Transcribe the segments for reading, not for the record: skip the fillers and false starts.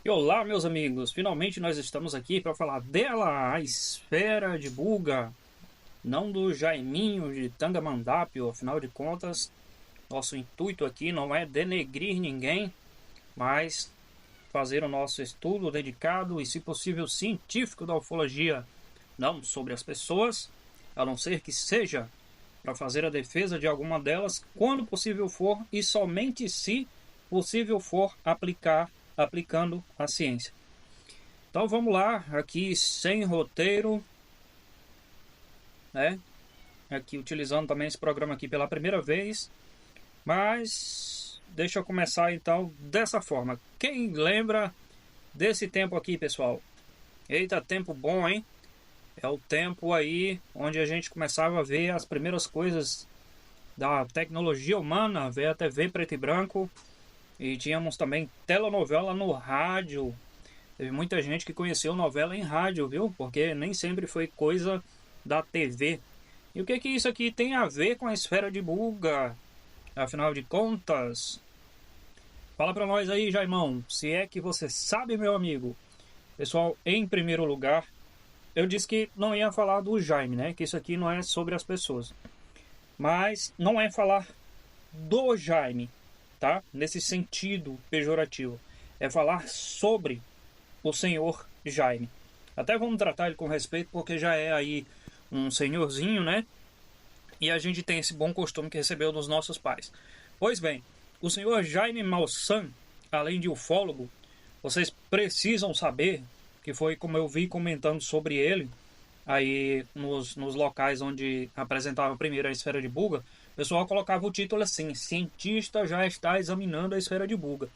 E olá, meus amigos! Finalmente nós estamos aqui para falar dela, a Esfera de Buga, não do Jaiminho de Tangamandapio. Afinal de contas, nosso intuito aqui não é denegrir ninguém, mas fazer o nosso estudo dedicado e, se possível, científico da ufologia, não sobre as pessoas, a não ser que seja para fazer a defesa de alguma delas, quando possível for, e somente se possível for aplicando a ciência. Então vamos lá, aqui sem roteiro, né? Aqui utilizando também esse programa aqui pela primeira vez, mas deixa eu começar então dessa forma. Quem lembra desse tempo aqui, pessoal? Eita, tempo bom, hein? É o tempo aí onde a gente começava a ver as primeiras coisas da tecnologia humana, ver a TV preto e branco, e tínhamos também telenovela no rádio. Teve muita gente que conheceu novela em rádio, viu? Porque nem sempre foi coisa da TV. E o que isso aqui tem a ver com a Esfera de Buga? Afinal de contas, fala pra nós aí, Jaimão, se é que você sabe, meu amigo. Pessoal, em primeiro lugar, eu disse que não ia falar do Jaime, né? Que isso aqui não é sobre as pessoas. Mas não é falar do Jaime, tá? Nesse sentido pejorativo. É falar sobre o senhor Jaime. Até vamos tratar ele com respeito, porque já é aí um senhorzinho, né? E a gente tem esse bom costume que recebeu dos nossos pais. Pois bem, o senhor Jaime Maussan, além de ufólogo, vocês precisam saber, que foi como eu vi comentando sobre ele, aí nos locais onde apresentava primeiro a Esfera de Buga, o pessoal colocava o título assim: cientista já está examinando a Esfera de Buga.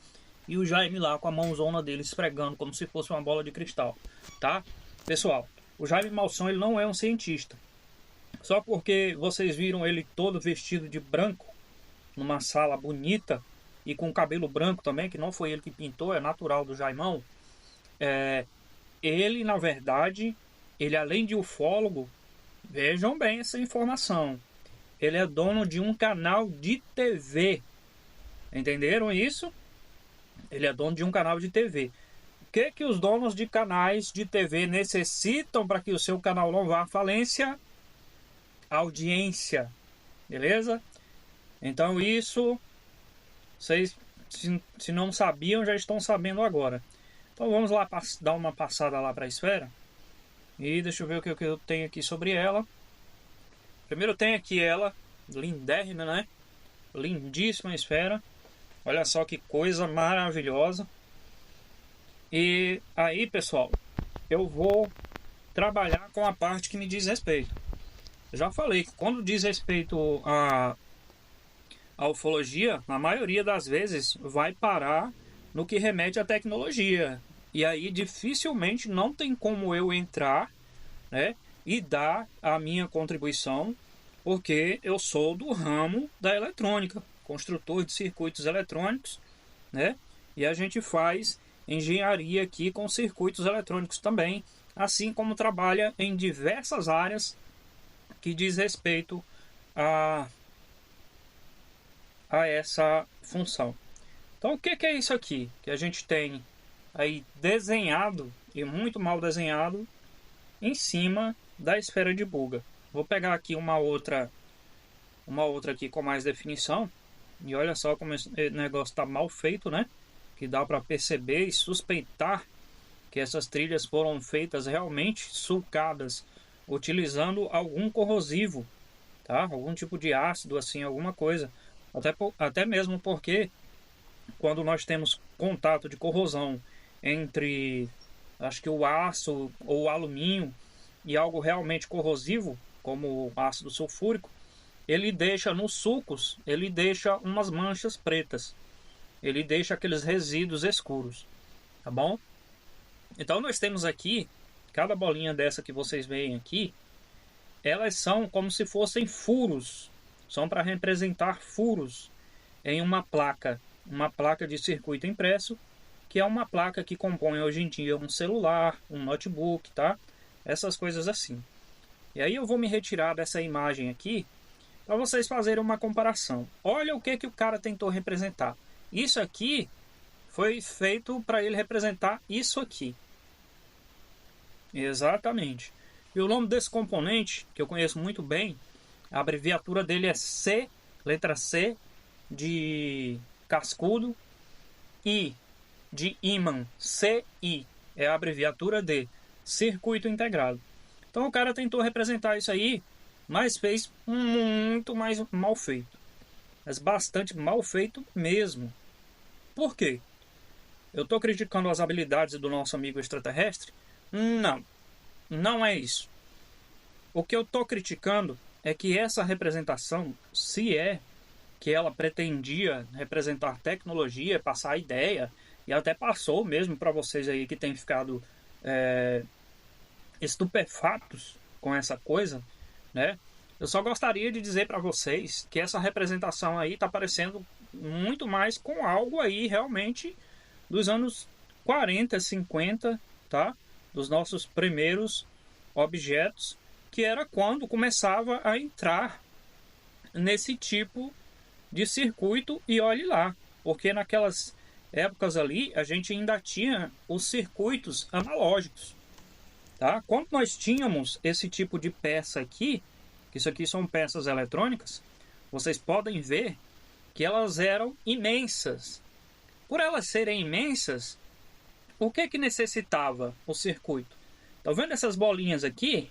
E o Jaime lá com a mãozona dele esfregando como se fosse uma bola de cristal, tá? Pessoal, o Jaime Maussan, ele não é um cientista. Só porque vocês viram ele todo vestido de branco, numa sala bonita, e com cabelo branco também, que não foi ele que pintou, é natural do Jaimão. Ele, na verdade, ele além de ufólogo, vejam bem essa informação, ele é dono de um canal de TV. Entenderam isso? Ele é dono de um canal de TV. O que os donos de canais de TV necessitam para que o seu canal não vá à falência? Audiência. Beleza? Então isso, vocês se não sabiam, já estão sabendo agora. Então vamos lá dar uma passada lá para a esfera. E deixa eu ver o que eu tenho aqui sobre ela. Primeiro tem aqui ela, lindérrima, né? Lindíssima esfera. Olha só que coisa maravilhosa. E aí, pessoal, eu vou trabalhar com a parte que me diz respeito. Eu já falei que quando diz respeito à ufologia, na maioria das vezes vai parar no que remete à tecnologia. E aí dificilmente não tem como eu entrar, né, e dar a minha contribuição, porque eu sou do ramo da eletrônica, construtor de circuitos eletrônicos, né? E a gente faz engenharia aqui com circuitos eletrônicos também, assim como trabalha em diversas áreas que diz respeito a essa função. Então o que é isso aqui que a gente tem aí desenhado, e muito mal desenhado, em cima da esfera de Buga? Vou pegar aqui uma outra aqui com mais definição, e olha só como esse negócio está mal feito, né? Que dá para perceber e suspeitar que essas trilhas foram feitas realmente sulcadas, utilizando algum corrosivo, tá? Algum tipo de ácido, assim, alguma coisa. Até mesmo porque quando nós temos contato de corrosão entre, acho que o aço ou o alumínio e algo realmente corrosivo, como o ácido sulfúrico, ele deixa nos sulcos, ele deixa umas manchas pretas, ele deixa aqueles resíduos escuros, tá bom? Então nós temos aqui, cada bolinha dessa que vocês veem aqui, elas são como se fossem furos, são para representar furos em uma placa de circuito impresso, que é uma placa que compõe hoje em dia um celular, um notebook, tá? Essas coisas assim. E aí eu vou me retirar dessa imagem aqui para vocês fazerem uma comparação. Olha o que o cara tentou representar. Isso aqui foi feito para ele representar isso aqui. Exatamente. E o nome desse componente, que eu conheço muito bem, a abreviatura dele é C, letra C, de cascudo, I, de ímã, CI, é a abreviatura de circuito integrado. Então o cara tentou representar isso aí, mas fez muito mais mal feito. Mas bastante mal feito mesmo. Por quê? Eu estou criticando as habilidades do nosso amigo extraterrestre? Não, não é isso. O que eu estou criticando é que essa representação, se é que ela pretendia representar tecnologia, passar ideia, e até passou mesmo para vocês aí que tem ficado estupefatos com essa coisa, né? Eu só gostaria de dizer para vocês que essa representação aí está parecendo muito mais com algo aí realmente dos anos 40, 50, tá? Dos nossos primeiros objetos, que era quando começava a entrar nesse tipo de circuito. E olhe lá, porque naquelas épocas ali a gente ainda tinha os circuitos analógicos, tá? Quando nós tínhamos esse tipo de peça aqui, que isso aqui são peças eletrônicas, vocês podem ver que elas eram imensas. Por elas serem imensas, o que necessitava o circuito? Estão vendo essas bolinhas aqui?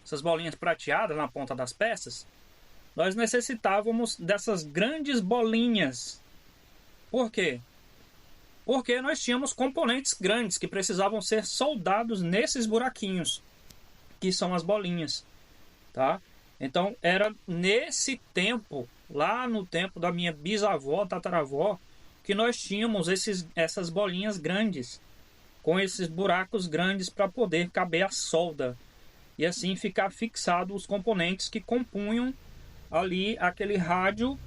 Essas bolinhas prateadas na ponta das peças? Nós necessitávamos dessas grandes bolinhas. Por quê? Porque nós tínhamos componentes grandes que precisavam ser soldados nesses buraquinhos, que são as bolinhas, tá? Então era nesse tempo, lá no tempo da minha bisavó, tataravó, que nós tínhamos essas bolinhas grandes, com esses buracos grandes para poder caber a solda e assim ficar fixado os componentes que compunham ali aquele rádio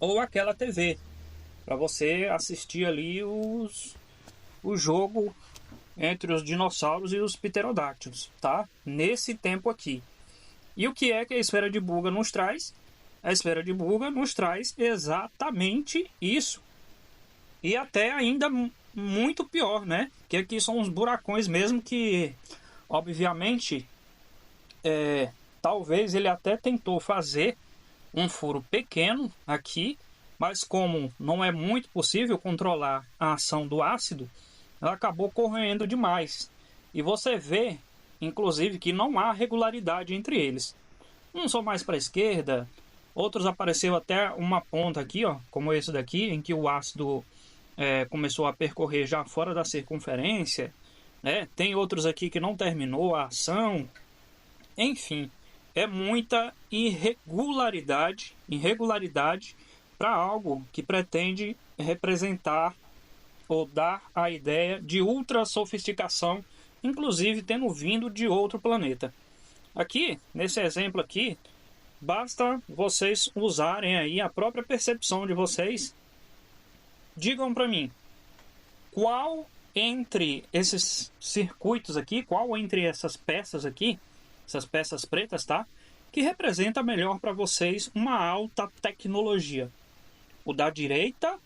ou aquela TV, para você assistir ali o jogo entre os dinossauros e os pterodáctilos, tá? Nesse tempo aqui. E o que é que a esfera de Buga nos traz? A esfera de Buga nos traz exatamente isso. E até ainda muito pior, né? Que aqui são uns buracões mesmo que, obviamente, talvez ele até tentou fazer um furo pequeno aqui, mas como não é muito possível controlar a ação do ácido, ela acabou corroendo demais. E você vê, inclusive, que não há regularidade entre eles. Uns são mais para a esquerda, outros apareceu até uma ponta aqui, ó, como esse daqui, em que o ácido começou a percorrer já fora da circunferência, né? Tem outros aqui que não terminou a ação. Enfim, é muita irregularidade para algo que pretende representar ou dar a ideia de ultra sofisticação, inclusive tendo vindo de outro planeta. Aqui, nesse exemplo aqui, basta vocês usarem aí a própria percepção de vocês. Digam para mim, qual entre esses circuitos aqui, qual entre essas peças aqui, essas peças pretas, tá? Que representa melhor para vocês uma alta tecnologia? O da direita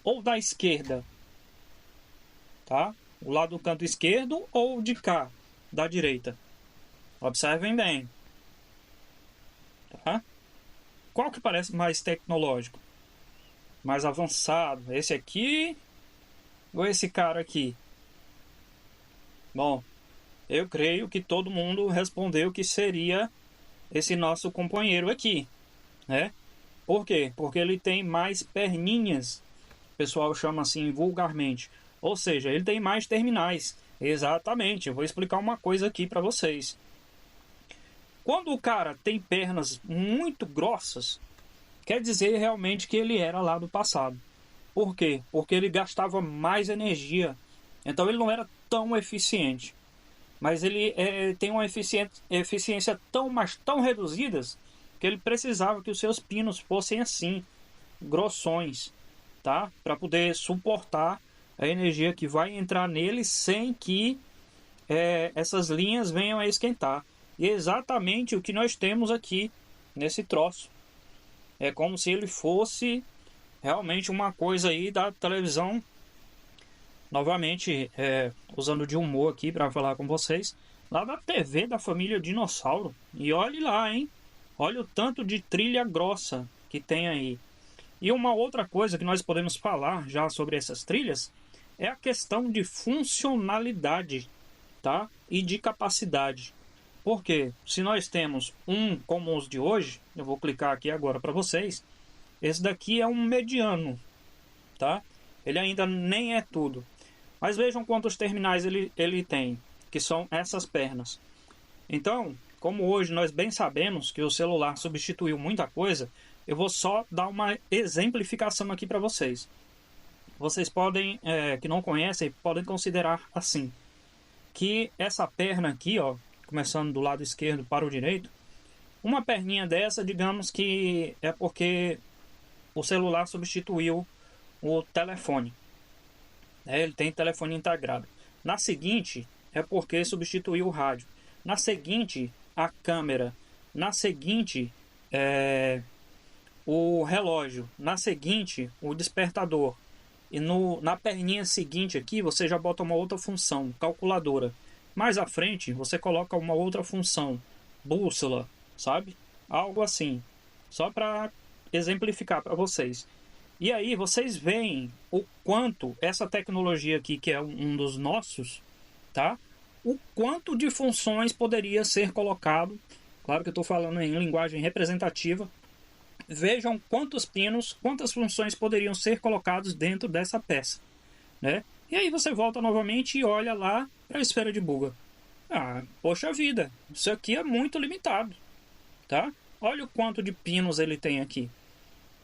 ou da esquerda? Tá? O lado do canto esquerdo ou de cá, da direita? Observem bem. Tá? Qual que parece mais tecnológico? Mais avançado? Esse aqui ou esse cara aqui? Bom, eu creio que todo mundo respondeu que seria esse nosso companheiro aqui, né? Por quê? Porque ele tem mais perninhas, o pessoal chama assim vulgarmente. Ou seja, ele tem mais terminais. Exatamente, eu vou explicar uma coisa aqui para vocês. Quando o cara tem pernas muito grossas, quer dizer realmente que ele era lá do passado. Por quê? Porque ele gastava mais energia. Então ele não era tão eficiente. Mas ele tem uma eficiência tão reduzidas que ele precisava que os seus pinos fossem assim, grossões, tá? Para poder suportar a energia que vai entrar nele sem que essas linhas venham a esquentar. E é exatamente o que nós temos aqui nesse troço. É como se ele fosse realmente uma coisa aí da televisão novamente, usando de humor aqui para falar com vocês, lá da TV da família Dinossauro. E olhe lá, hein? Olha o tanto de trilha grossa que tem aí. E uma outra coisa que nós podemos falar já sobre essas trilhas é a questão de funcionalidade, tá? E de capacidade. Porque se nós temos um como os de hoje, eu vou clicar aqui agora para vocês, esse daqui é um mediano, tá? Ele ainda nem é tudo. Mas vejam quantos terminais ele tem, que são essas pernas. Então, como hoje nós bem sabemos que o celular substituiu muita coisa, eu vou só dar uma exemplificação aqui para vocês. Vocês podem, que não conhecem, podem considerar assim, que essa perna aqui, ó, começando do lado esquerdo para o direito, uma perninha dessa, digamos que é porque o celular substituiu o telefone. Ele tem telefone integrado. Na seguinte, é porque substituiu o rádio. Na seguinte, a câmera. Na seguinte, o relógio. Na seguinte, o despertador. E na perninha seguinte aqui, você já bota uma outra função, calculadora. Mais à frente, você coloca uma outra função, bússola, sabe? Algo assim. Só para exemplificar para vocês. E aí vocês veem o quanto essa tecnologia aqui, que é um dos nossos, tá? O quanto de funções poderia ser colocado. Claro que eu estou falando em linguagem representativa. Vejam quantos pinos, quantas funções poderiam ser colocados dentro dessa peça, né? E aí você volta novamente e olha lá para a esfera de Buga. Ah, poxa vida, isso aqui é muito limitado, tá? Olha o quanto de pinos ele tem aqui.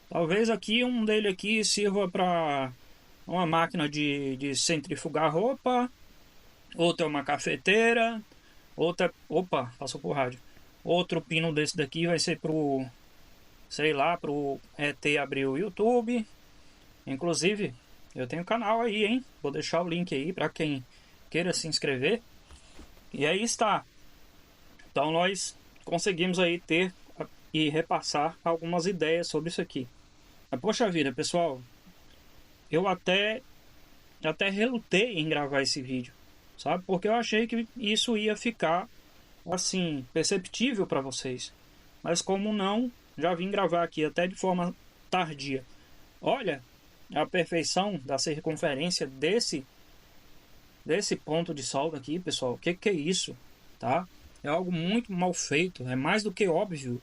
Talvez aqui um dele aqui sirva para uma máquina de centrifugar roupa, outra é uma cafeteira, outra, opa, passou por rádio. Outro pino desse daqui vai ser pro, sei lá, pro ET abrir o YouTube. Inclusive, eu tenho canal aí, hein? Vou deixar o link aí para quem queira se inscrever. E aí está. Então nós conseguimos aí ter e repassar algumas ideias sobre isso aqui. Mas, poxa vida, pessoal, eu até relutei em gravar esse vídeo, sabe? Porque eu achei que isso ia ficar assim perceptível para vocês. Mas como não, já vim gravar aqui até de forma tardia. Olha a perfeição da circunferência desse ponto de solda aqui, pessoal. O que é isso, tá? É algo muito mal feito. É mais do que óbvio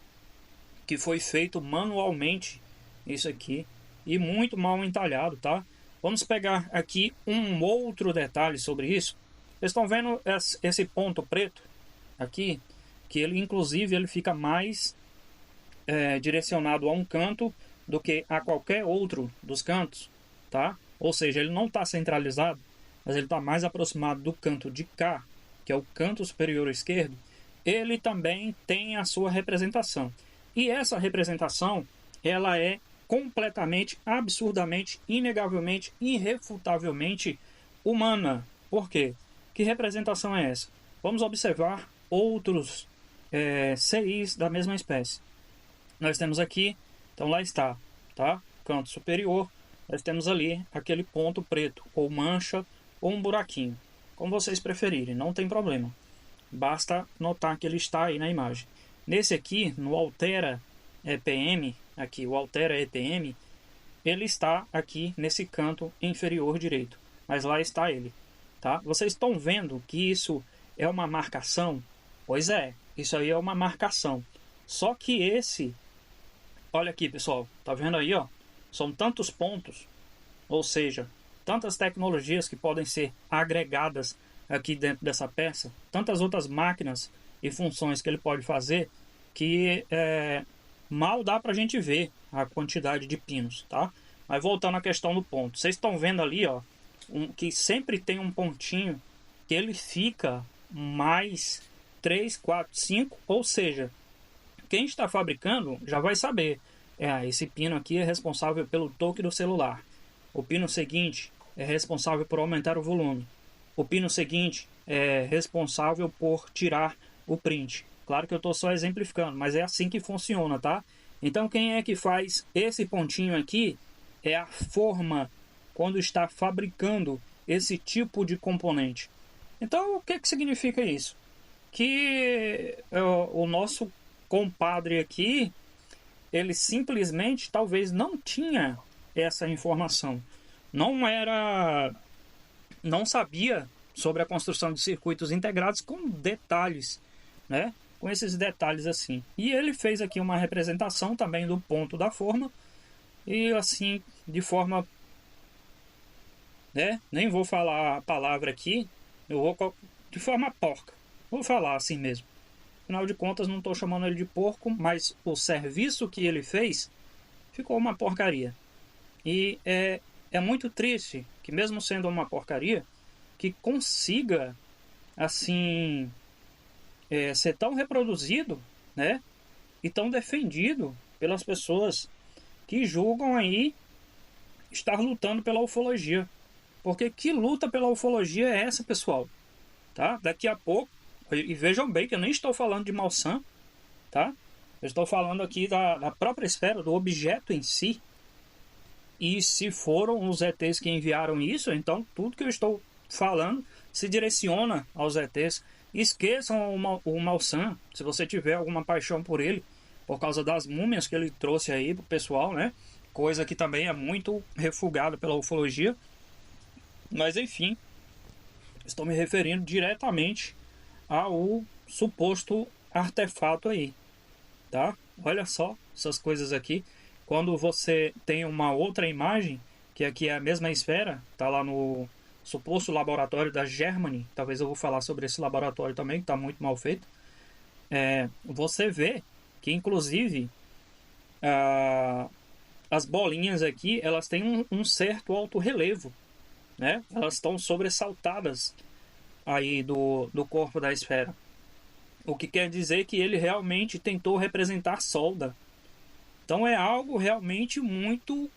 que foi feito manualmente isso aqui e muito mal entalhado, tá? Vamos pegar aqui um outro detalhe sobre isso. Vocês estão vendo esse ponto preto aqui, que ele inclusive ele fica mais direcionado a um canto do que a qualquer outro dos cantos, tá? Ou seja, ele não está centralizado, mas ele está mais aproximado do canto de cá, que é o canto superior esquerdo. Ele também tem a sua representação. E essa representação, ela é completamente, absurdamente, inegavelmente, irrefutavelmente humana. Por quê? Que representação é essa? Vamos observar outros CIs da mesma espécie. Nós temos aqui, então lá está, tá? Canto superior, nós temos ali aquele ponto preto, ou mancha, ou um buraquinho, como vocês preferirem, não tem problema. Basta notar que ele está aí na imagem. Nesse aqui, no Altera EPM, aqui o Altera EPM, ele está aqui nesse canto inferior direito, mas lá está ele, tá? Vocês estão vendo que isso é uma marcação? Pois é, isso aí é uma marcação. Só que esse, olha aqui, pessoal, tá vendo aí, ó? São tantos pontos, ou seja, tantas tecnologias que podem ser agregadas aqui dentro dessa peça, tantas outras máquinas e funções que ele pode fazer, que mal dá pra gente ver a quantidade de pinos, tá? Mas voltando à questão do ponto, vocês estão vendo ali, ó, que sempre tem um pontinho que ele fica mais 3, 4, 5, ou seja, quem está fabricando já vai saber. Esse pino aqui é responsável pelo toque do celular. O pino seguinte é responsável por aumentar o volume. O pino seguinte é responsável por tirar o print. Claro que eu estou só exemplificando, mas é assim que funciona, tá? Então quem é que faz esse pontinho aqui é a forma quando está fabricando esse tipo de componente. Então, o que significa isso? Que o nosso compadre aqui, ele simplesmente talvez não tinha essa informação. Não sabia sobre a construção de circuitos integrados com detalhes, né? Com esses detalhes assim. E ele fez aqui uma representação também do ponto da forma, e assim, de forma, né? Nem vou falar a palavra aqui, eu vou de forma porca. Vou falar assim mesmo. Afinal de contas, não estou chamando ele de porco, mas o serviço que ele fez ficou uma porcaria. E é muito triste que, mesmo sendo uma porcaria, que consiga, assim, ser tão reproduzido, né? E tão defendido pelas pessoas que julgam aí estar lutando pela ufologia. Porque que luta pela ufologia é essa, pessoal? Tá? Daqui a pouco, e vejam bem que eu nem estou falando de Malsan, tá? Eu estou falando aqui da própria esfera, do objeto em si. E se foram os ETs que enviaram isso, então tudo que eu estou falando se direciona aos ETs. Esqueçam o Malsan, se você tiver alguma paixão por ele, por causa das múmias que ele trouxe aí pro pessoal, né? Coisa que também é muito refugada pela ufologia. Mas enfim, estou me referindo diretamente ao suposto artefato aí, tá? Olha só essas coisas aqui. Quando você tem uma outra imagem, que aqui é a mesma esfera, tá lá no suposto laboratório da Germany, talvez eu vou falar sobre esse laboratório também, que está muito mal feito. Você vê que inclusive as bolinhas aqui, elas têm um certo alto relevo, né? Elas estão sobressaltadas aí do corpo da esfera. O que quer dizer que ele realmente tentou representar solda. Então é algo realmente muito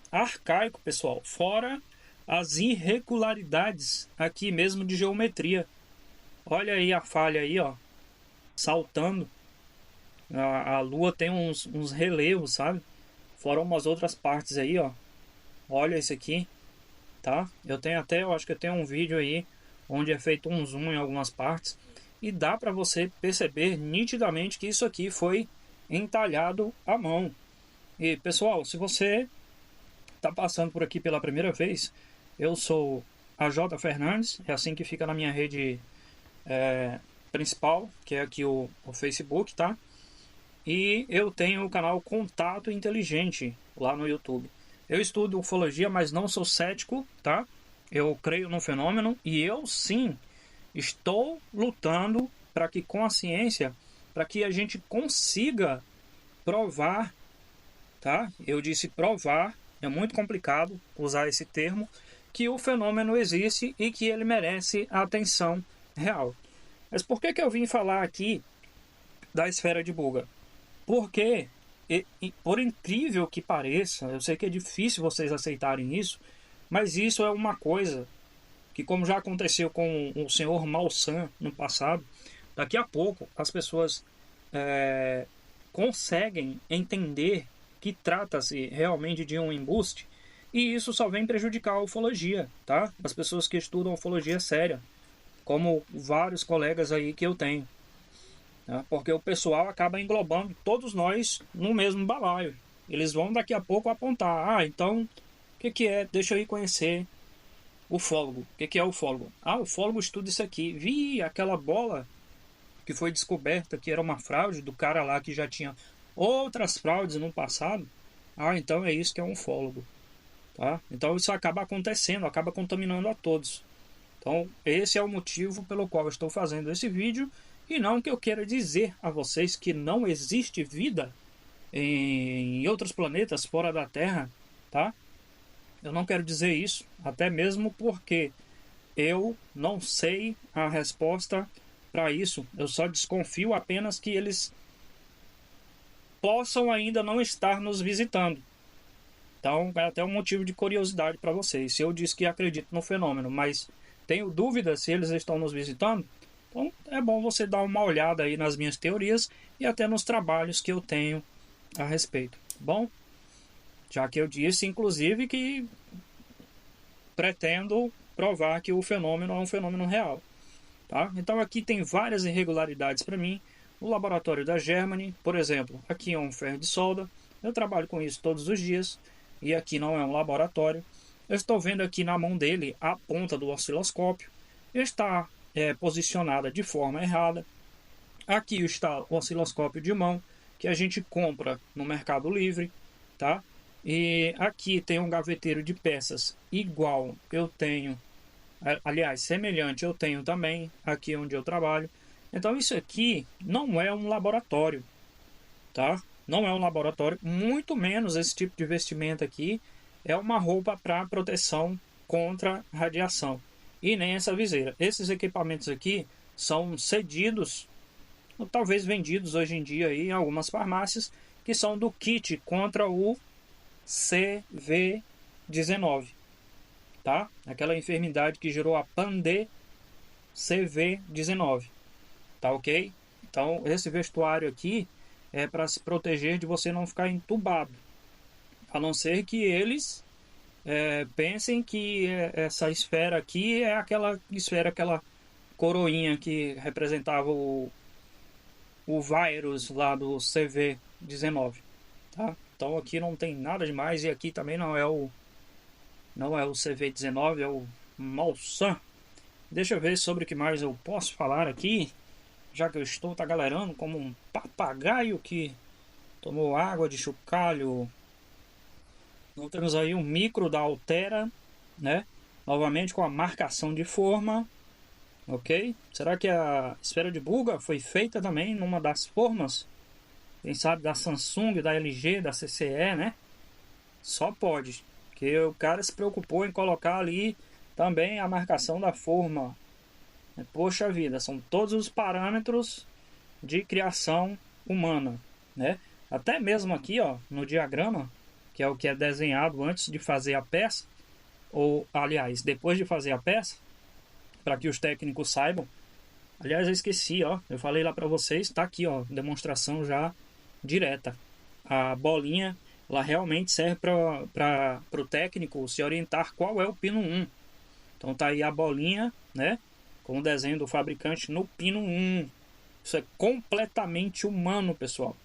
arcaico, pessoal. Fora as irregularidades aqui mesmo de geometria. Olha aí a falha aí, ó. Saltando. A Lua tem uns relevos, sabe? Fora umas outras partes aí, ó. Olha isso aqui, tá? Eu acho que eu tenho um vídeo aí onde é feito um zoom em algumas partes e dá para você perceber nitidamente que isso aqui foi entalhado à mão. E pessoal, se você está passando por aqui pela primeira vez, eu sou a J Fernandes, é assim que fica na minha rede principal, que é aqui o Facebook, tá? E eu tenho o canal Contato Inteligente lá no YouTube. Eu estudo ufologia, mas não sou cético, tá? Eu creio no fenômeno e eu sim estou lutando para que com a ciência, para que a gente consiga provar, tá? Eu disse provar, é muito complicado usar esse termo, que o fenômeno existe e que ele merece a atenção real. Mas por que eu vim falar aqui da esfera de Buga? Porque, por incrível que pareça, eu sei que é difícil vocês aceitarem isso, mas isso é uma coisa que, como já aconteceu com o senhor Malsan no passado, daqui a pouco as pessoas conseguem entender que trata-se realmente de um embuste, e isso só vem prejudicar a ufologia, tá? As pessoas que estudam ufologia séria, como vários colegas aí que eu tenho. Porque o pessoal acaba englobando todos nós no mesmo balaio. Eles vão daqui a pouco apontar: então, o que é? Deixa eu ir conhecer o ufólogo. O que é o ufólogo? O ufólogo estuda isso aqui. Vi aquela bola que foi descoberta que era uma fraude do cara lá que já tinha outras fraudes no passado. Então é isso que é um ufólogo, tá? Então isso acaba acontecendo, acaba contaminando a todos. Então esse é o motivo pelo qual eu estou fazendo esse vídeo. E não que eu queira dizer a vocês que não existe vida em outros planetas fora da Terra, tá? Eu não quero dizer isso, até mesmo porque eu não sei a resposta para isso. Eu só desconfio apenas que eles possam ainda não estar nos visitando. Então é até um motivo de curiosidade para vocês. Se eu disse que acredito no fenômeno, mas tenho dúvida se eles estão nos visitando, então é bom você dar uma olhada aí nas minhas teorias e até nos trabalhos que eu tenho a respeito. Bom, já que eu disse inclusive que pretendo provar que o fenômeno é um fenômeno real. Tá? Então aqui tem várias irregularidades para mim. O laboratório da Germany, por exemplo, aqui é um ferro de solda. Eu trabalho com isso todos os dias e aqui não é um laboratório. Eu estou vendo aqui na mão dele a ponta do osciloscópio. Está posicionada de forma errada. Aqui está o osciloscópio de mão que a gente compra no Mercado Livre, tá? E aqui tem um gaveteiro de peças igual eu tenho, aliás, semelhante eu tenho também aqui onde eu trabalho. Então isso aqui não é um laboratório, tá? Não é um laboratório, muito menos esse tipo de vestimenta aqui é uma roupa para proteção contra radiação. E nem essa viseira. Esses equipamentos aqui são cedidos, ou talvez vendidos hoje em dia aí em algumas farmácias, que são do kit contra o CV19, tá? Aquela enfermidade que gerou a pandemia CV19, tá ok? Então esse vestuário aqui é para se proteger de você não ficar entubado, a não ser que eles pensem que essa esfera aqui é aquela esfera, aquela coroinha que representava o vírus lá do CV19, tá? Então aqui não tem nada demais e aqui também não é o CV19, é o Malsan. Deixa eu ver sobre o que mais eu posso falar aqui, já que eu estou tagalerando como um papagaio que tomou água de chocalho. Então temos aí um micro da Altera, né? Novamente com a marcação de forma, ok? Será que a esfera de Buga foi feita também numa das formas? Quem sabe da Samsung, da LG, da CCE, né? Só pode, porque o cara se preocupou em colocar ali também a marcação da forma. Poxa vida, são todos os parâmetros de criação humana, né? Até mesmo aqui, ó, no diagrama, que é o que é desenhado antes de fazer a peça, ou aliás, depois de fazer a peça, para que os técnicos saibam. Aliás, eu esqueci, ó, eu falei lá para vocês, tá aqui, ó, demonstração já direta. A bolinha, ela realmente serve para o técnico se orientar qual é o pino 1. Então tá aí a bolinha, né, com o desenho do fabricante no pino 1. Isso é completamente humano, pessoal.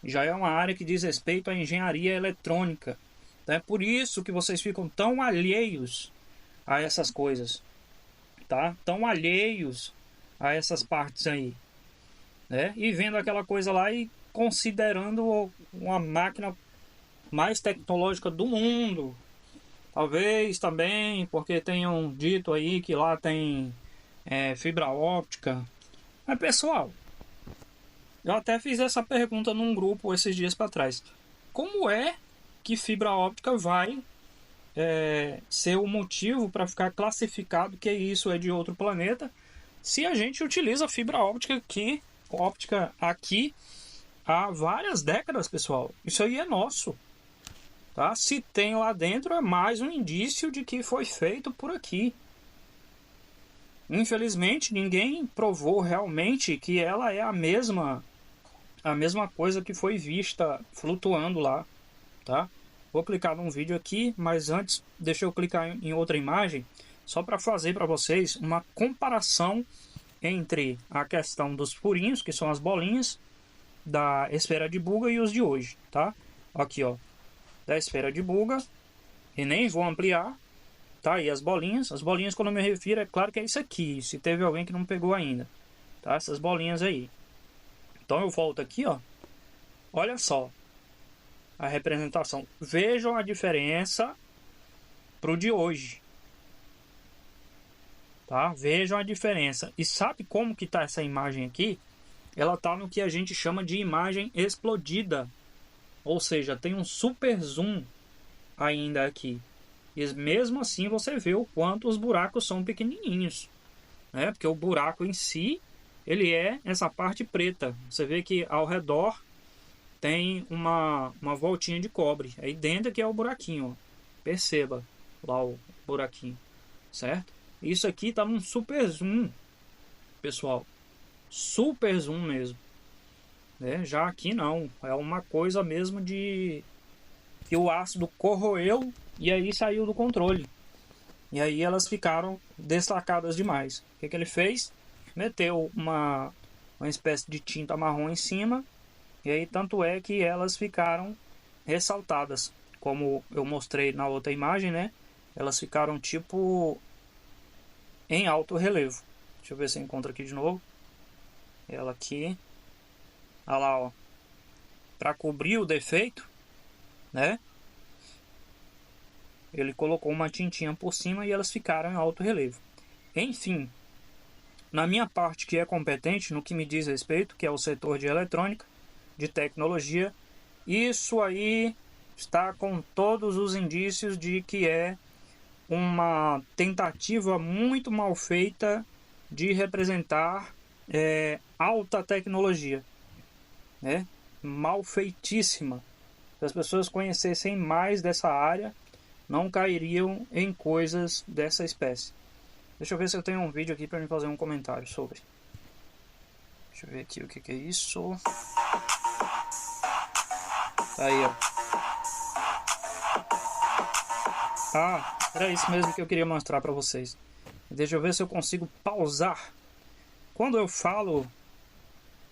Já é uma área que diz respeito à engenharia eletrônica. Então é por isso que vocês ficam tão alheios a essas coisas, tá? Tão alheios a essas partes aí, né? E vendo aquela coisa lá e considerando uma máquina mais tecnológica do mundo. Talvez também porque tenham dito aí que lá tem fibra óptica. Mas pessoal, eu até fiz essa pergunta num grupo esses dias para trás. Como é que fibra óptica vai ser o motivo para ficar classificado que isso é de outro planeta, se a gente utiliza fibra óptica aqui há várias décadas, pessoal? Isso aí é nosso, tá? Se tem lá dentro, é mais um indício de que foi feito por aqui. Infelizmente, ninguém provou realmente que ela é a mesma coisa que foi vista flutuando lá, tá? Vou clicar num vídeo aqui, mas antes deixa eu clicar em outra imagem só para fazer para vocês uma comparação entre a questão dos furinhos, que são as bolinhas da esfera de Buga, e os de hoje, tá? Aqui, ó, da esfera de Buga, e nem vou ampliar, tá? E as bolinhas quando eu me refiro, é claro que é isso aqui, se teve alguém que não pegou ainda, tá? Essas bolinhas aí. Então eu volto aqui, ó, olha só a representação. Vejam a diferença pro de hoje, tá? Vejam a diferença. E sabe como que tá essa imagem aqui? Ela tá no que a gente chama de imagem explodida. Ou seja, tem um super zoom ainda aqui. E mesmo assim você vê o quanto os buracos são pequenininhos, né? Porque o buraco em si, ele é essa parte preta. Você vê que ao redor tem uma voltinha de cobre. Aí dentro que é o buraquinho, ó. Perceba lá o buraquinho, certo? Isso aqui tá num super zoom, pessoal. Super zoom mesmo, né? Já aqui não. É uma coisa mesmo de que o ácido corroeu e aí saiu do controle. E aí elas ficaram destacadas demais. O que ele fez? Meteu uma espécie de tinta marrom em cima. E aí tanto é que elas ficaram ressaltadas. Como eu mostrei na outra imagem, né? Elas ficaram tipo em alto relevo. Deixa eu ver se eu encontro aqui de novo. Ela aqui. Olha lá, ó. Para cobrir o defeito, né? Ele colocou uma tintinha por cima e elas ficaram em alto relevo. Enfim, na minha parte que é competente, no que me diz respeito, que é o setor de eletrônica, de tecnologia, isso aí está com todos os indícios de que é uma tentativa muito mal feita de representar alta tecnologia, né? Mal feitíssima. Se as pessoas conhecessem mais dessa área, não cairiam em coisas dessa espécie. Deixa eu ver se eu tenho um vídeo aqui para me fazer um comentário sobre. Deixa eu ver aqui o que é isso. Aí, ó. Ah, era isso mesmo que eu queria mostrar para vocês. Deixa eu ver se eu consigo pausar. Quando eu falo,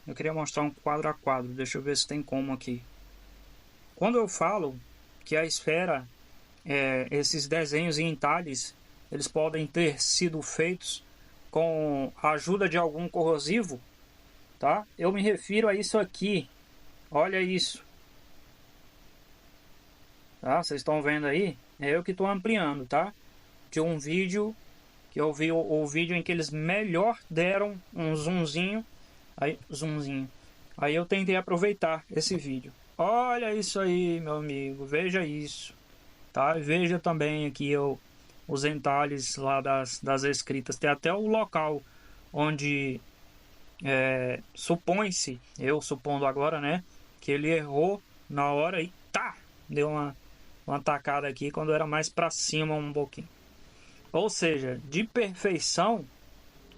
eu queria mostrar um quadro a quadro. Deixa eu ver se tem como aqui. Quando eu falo que a esfera, esses desenhos em entalhes, eles podem ter sido feitos com a ajuda de algum corrosivo, tá? Eu me refiro a isso aqui. Olha isso. Tá? Vocês estão vendo aí? É eu que estou ampliando, tá? De um vídeo que eu vi o vídeo em que eles melhor deram um zoomzinho. Aí, zoomzinho. Aí eu tentei aproveitar esse vídeo. Olha isso aí, meu amigo. Veja isso. Tá? Veja também aqui os entalhes lá das escritas. Tem até o local onde supõe-se, eu supondo agora, né? Que ele errou na hora e tá! Deu uma tacada aqui quando era mais para cima um pouquinho. Ou seja, de perfeição,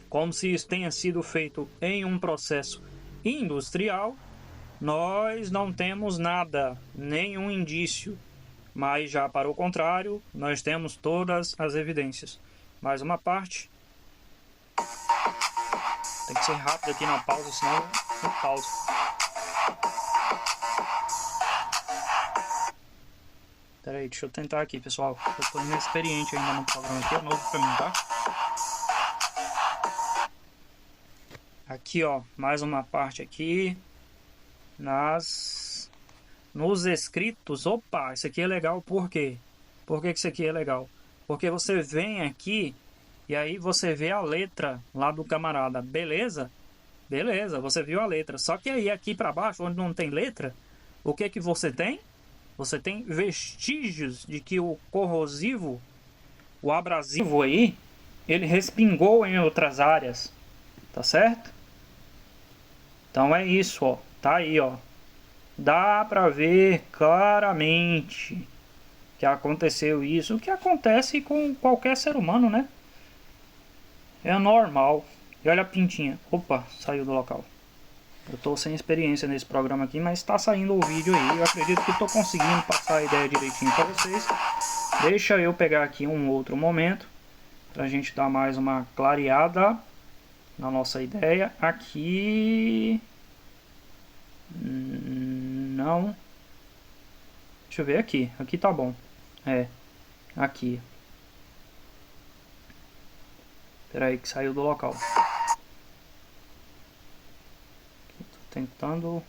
como se isso tenha sido feito em um processo industrial, nós não temos nada, nenhum indício. Mas já para o contrário, nós temos todas as evidências. Mais uma parte. Tem que ser rápido aqui na pausa, senão eu pauso. Pera aí, deixa eu tentar aqui, pessoal. Eu tô inexperiente ainda no programa aqui, é novo pra mim, tá? Aqui, ó, mais uma parte aqui. Nos escritos. Opa, isso aqui é legal, por quê? Por que isso aqui é legal? Porque você vem aqui e aí você vê a letra lá do camarada, beleza? Beleza, você viu a letra. Só que aí aqui para baixo, onde não tem letra, o que que você tem? Você tem vestígios de que o corrosivo, o abrasivo aí, ele respingou em outras áreas, tá certo? Então é isso, ó. Tá aí, ó. Dá para ver claramente que aconteceu isso, o que acontece com qualquer ser humano, né? É normal. E olha a pintinha. Opa, saiu do local. Eu tô sem experiência nesse programa aqui, mas tá saindo o vídeo aí. Eu acredito que tô conseguindo passar a ideia direitinho para vocês. Deixa eu pegar aqui um outro momento pra gente dar mais uma clareada na nossa ideia. Aqui... Não. Deixa eu ver aqui. Aqui tá bom. Aqui. Espera aí que saiu do local. Tô tentando...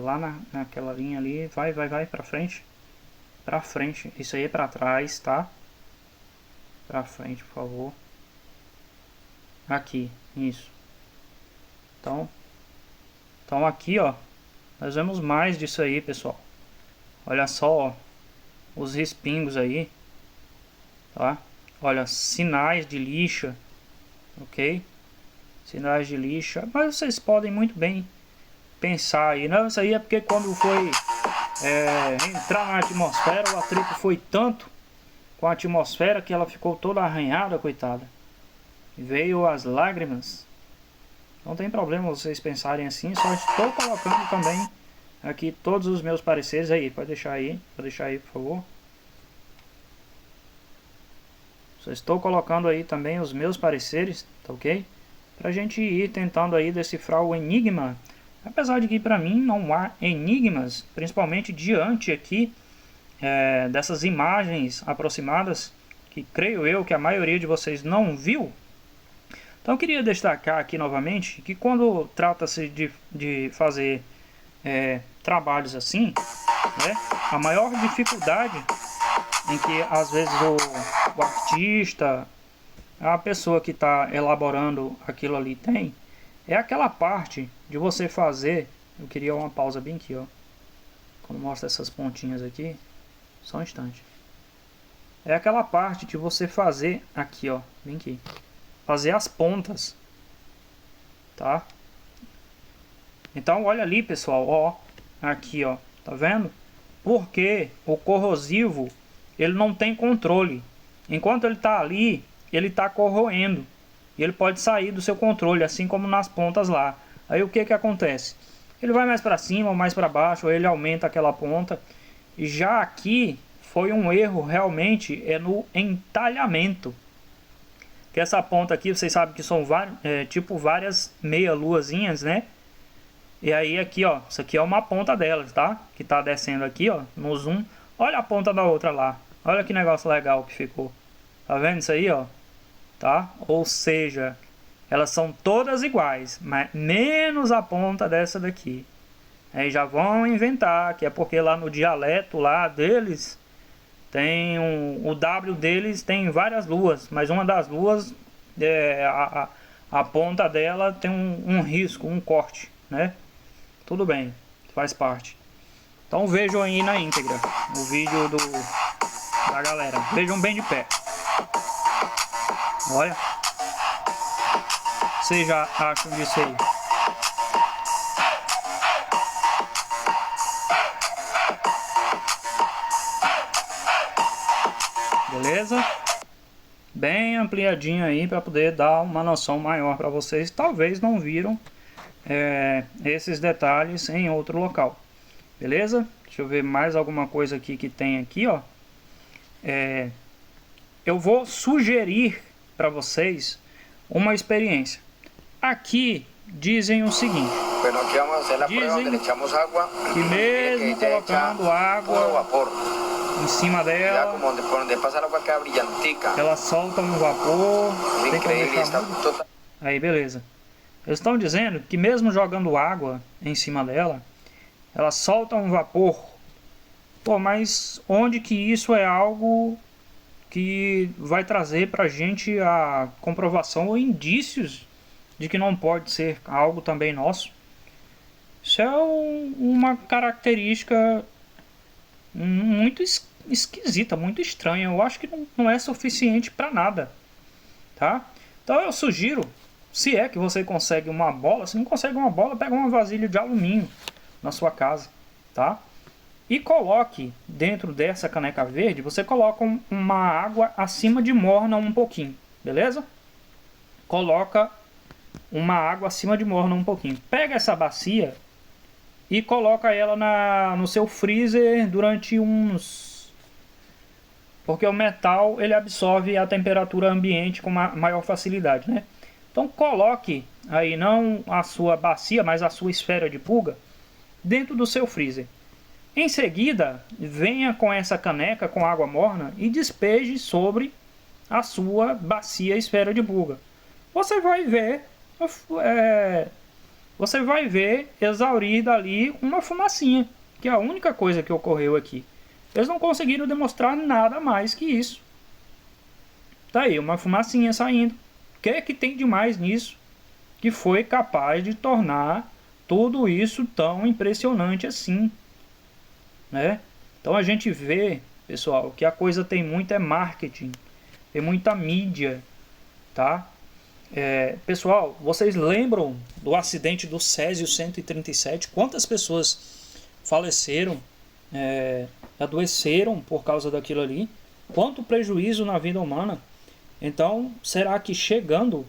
lá naquela linha ali. Vai pra frente. Pra frente. Isso aí é pra trás, tá? Pra frente, por favor. Aqui. Isso. Então aqui, ó. Nós vemos mais disso aí, pessoal. Olha só, ó. Os respingos aí. Tá? Olha, sinais de lixa. Ok? Sinais de lixa. Mas vocês podem muito bem pensar aí. Não, isso aí é porque quando foi entrar na atmosfera, o atrito foi tanto com a atmosfera que ela ficou toda arranhada, coitada. Veio as lágrimas. Não tem problema vocês pensarem assim. Só estou colocando também aqui todos os meus pareceres aí. Pode deixar aí, por favor. Só estou colocando aí também os meus pareceres, tá ok? Pra gente ir tentando aí decifrar o enigma. Apesar de que para mim não há enigmas, principalmente diante aqui dessas imagens aproximadas, que creio eu que a maioria de vocês não viu. Então eu queria destacar aqui novamente que quando trata-se de fazer trabalhos assim, né, a maior dificuldade em que às vezes o artista, a pessoa que está elaborando aquilo ali tem, é aquela parte de você fazer. Eu queria uma pausa bem aqui, ó. Quando mostra essas pontinhas aqui, só um instante. É aquela parte de você fazer aqui, ó, bem aqui, fazer as pontas, tá? Então olha ali, pessoal, ó, aqui, ó, tá vendo? Porque o corrosivo, ele não tem controle. Enquanto ele tá ali, ele tá corroendo. E ele pode sair do seu controle, assim como nas pontas lá. Aí o que que acontece? Ele vai mais para cima ou mais para baixo, ou ele aumenta aquela ponta. E já aqui foi um erro realmente no entalhamento. Que essa ponta aqui, vocês sabem que são tipo várias meia-luazinhas, né? E aí aqui, ó, isso aqui é uma ponta delas, tá? Que tá descendo aqui, ó, no zoom. Olha a ponta da outra lá. Olha que negócio legal que ficou. Tá vendo isso aí, ó? Tá? Ou seja, elas são todas iguais, mas menos a ponta dessa daqui. Aí já vão inventar que é porque lá no dialeto lá deles tem o W deles tem várias luas, mas uma das luas a ponta dela tem um risco, um corte, né? Tudo bem, faz parte. Então vejam aí na íntegra o vídeo da galera. Vejam bem de pé. Olha. Vocês já acham disso aí? Beleza? Bem ampliadinho aí para poder dar uma noção maior para vocês. Talvez não viram esses detalhes em outro local. Beleza? Deixa eu ver mais alguma coisa aqui que tem aqui, ó. Eu vou sugerir para vocês uma experiência. Aqui dizem o seguinte: dizem que mesmo colocando água em cima dela, ela solta um vapor. Tem que deixar muito... Aí beleza. Eles estão dizendo que mesmo jogando água em cima dela, ela solta um vapor. Pô, mas onde que isso é algo que vai trazer pra gente a comprovação ou indícios de que não pode ser algo também nosso? Isso é uma característica muito esquisita, muito estranha. Eu acho que não é suficiente para nada, tá? Então eu sugiro, se é que você consegue uma bola, se não consegue uma bola, pega uma vasilha de alumínio na sua casa, tá? E coloque dentro dessa caneca verde, você coloca uma água acima de morna um pouquinho, beleza? Coloca uma água acima de morna um pouquinho. Pega essa bacia e coloca ela no seu freezer durante uns... Porque o metal ele absorve a temperatura ambiente com maior facilidade, né? Então coloque aí não a sua bacia, mas a sua esfera de pulga dentro do seu freezer. Em seguida, venha com essa caneca com água morna e despeje sobre a sua bacia esfera de pulga. Você vai ver exaurir dali uma fumacinha, que é a única coisa que ocorreu aqui. Eles não conseguiram demonstrar nada mais que isso. Tá aí, uma fumacinha saindo. O que é que tem de mais nisso que foi capaz de tornar tudo isso tão impressionante assim, né? Então a gente vê, pessoal, que a coisa tem muito marketing, tem muita mídia, tá? Pessoal, vocês lembram do acidente do Césio 137? Quantas pessoas faleceram, adoeceram por causa daquilo ali? Quanto prejuízo na vida humana? Então, será que chegando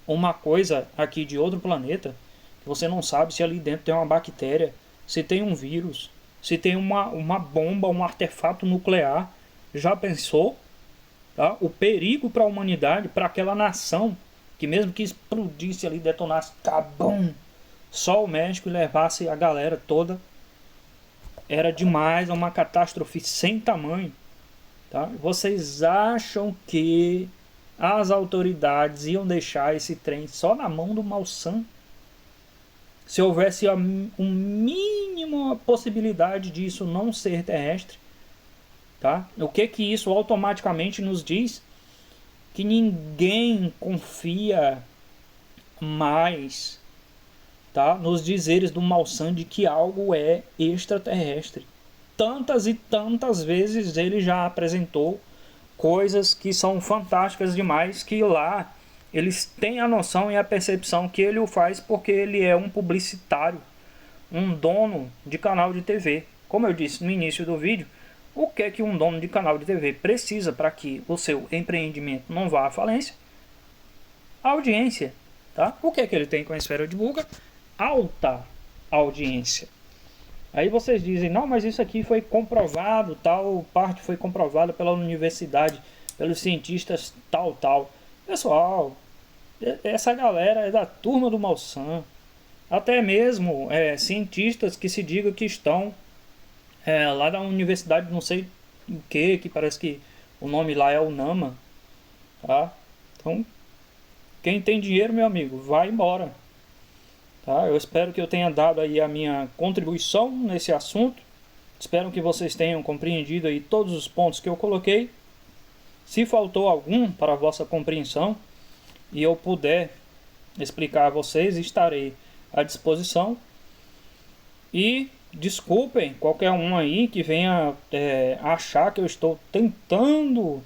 uma coisa aqui de outro planeta, que você não sabe se ali dentro tem uma bactéria, se tem um vírus, se tem uma bomba, um artefato nuclear, já pensou? tá? O perigo para a humanidade, para aquela nação, que mesmo que explodisse ali, detonasse, cabum, só o México e levasse a galera toda, era demais, uma catástrofe sem tamanho, tá? Vocês acham que as autoridades iam deixar esse trem só na mão do Malsan? Se houvesse um mínimo possibilidade disso não ser terrestre, tá? O que isso automaticamente nos diz? Que ninguém confia mais, tá, nos dizeres do Malsan de que algo é extraterrestre. Tantas e tantas vezes ele já apresentou coisas que são fantásticas demais, que lá eles têm a noção e a percepção que ele o faz porque ele é um publicitário, um dono de canal de TV. Como eu disse no início do vídeo, o que é que um dono de canal de TV precisa para que o seu empreendimento não vá à falência? Audiência, tá? O que é que ele tem com a esfera de Buga? Alta audiência. Aí vocês dizem, não, mas isso aqui foi comprovado, tal parte foi comprovada pela universidade, pelos cientistas, tal. Pessoal, essa galera é da turma do Malsan. Até mesmo cientistas que se diga que estão lá da universidade, não sei o que parece que o nome lá é o NAMA, tá? Então, quem tem dinheiro, meu amigo, vai embora. Tá? Eu espero que eu tenha dado aí a minha contribuição nesse assunto. Espero que vocês tenham compreendido aí todos os pontos que eu coloquei. Se faltou algum para a vossa compreensão e eu puder explicar a vocês, estarei à disposição. E desculpem qualquer um aí que venha achar que eu estou tentando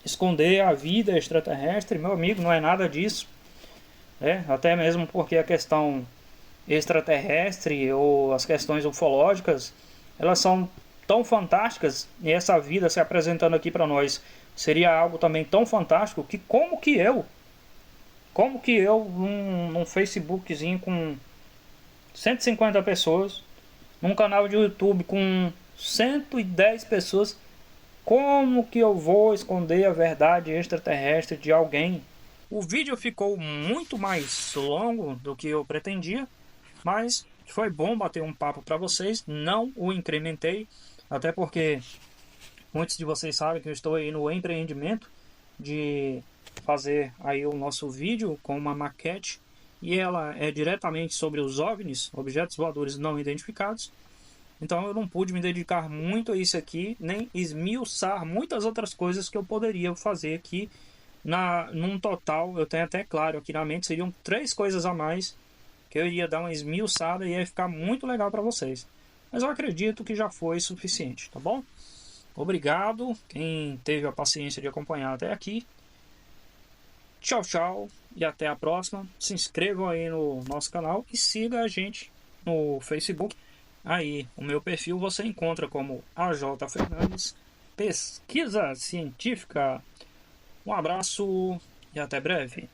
esconder a vida extraterrestre. Meu amigo, não é nada disso. Até mesmo porque a questão extraterrestre ou as questões ufológicas, elas são tão fantásticas, e essa vida se apresentando aqui para nós seria algo também tão fantástico que como que eu num Facebookzinho com 150 pessoas, num canal de YouTube com 110 pessoas, como que eu vou esconder a verdade extraterrestre de alguém? O vídeo ficou muito mais longo do que eu pretendia, mas foi bom bater um papo para vocês. Não o incrementei, até porque muitos de vocês sabem que eu estou aí no empreendimento de fazer aí o nosso vídeo com uma maquete, e ela é diretamente sobre os OVNIs, objetos voadores não identificados. Então eu não pude me dedicar muito a isso aqui, nem esmiuçar muitas outras coisas que eu poderia fazer aqui. Num total, eu tenho até claro aqui na mente, seriam 3 coisas a mais que eu iria dar uma esmiuçada e ia ficar muito legal para vocês. Mas eu acredito que já foi suficiente, tá bom? Obrigado quem teve a paciência de acompanhar até aqui. Tchau, tchau e até a próxima. Se inscrevam aí no nosso canal e siga a gente no Facebook. Aí, o meu perfil você encontra como AJ Fernandes Pesquisa Científica. Um abraço e até breve.